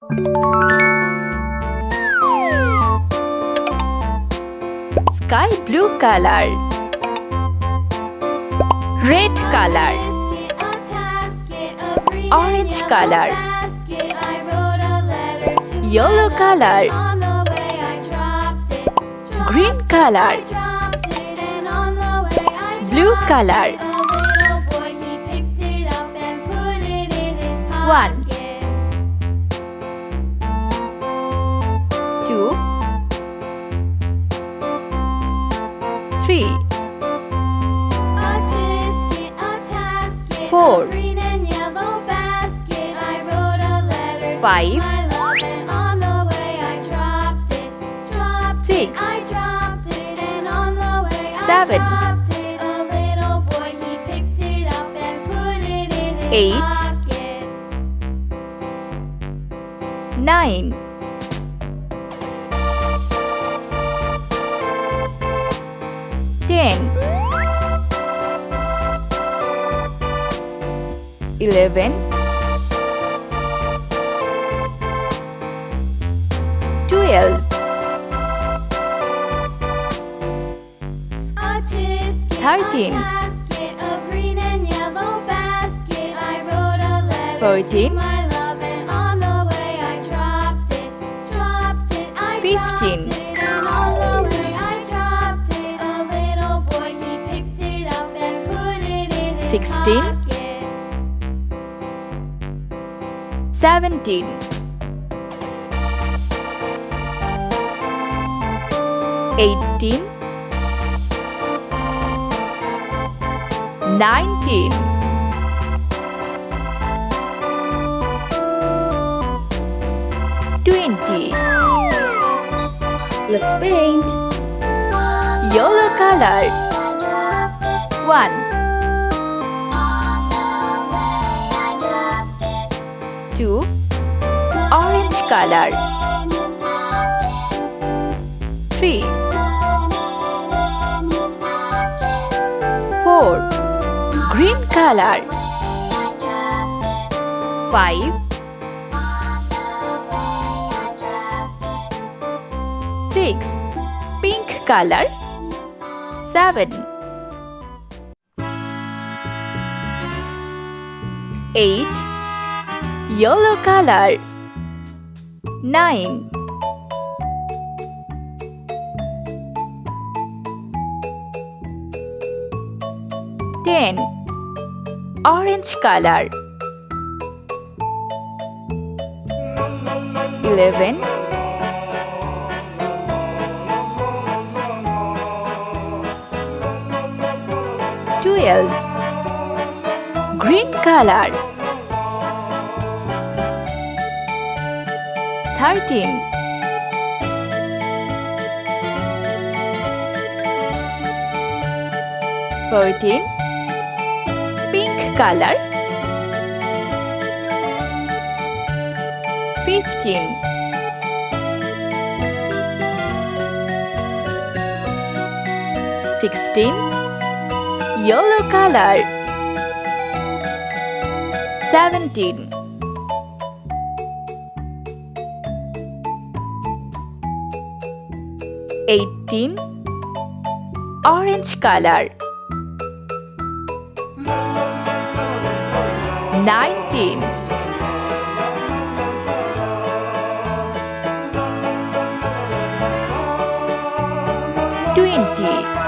Sky blue color, red color, orange color, yellow color, green color, blue color. 1 2 3 4 5 6 7 8 9 10 11 12 13 14 15 16 17 18 19 20 Let's paint. Yellow color 1 2 Orange color 3 4 Green color 5 6 Pink color 7 8 Yellow color 9 10 Orange color 11 12 Green color 13 14 Pink color 15 16 Yellow color 17 18 Orange color 19 20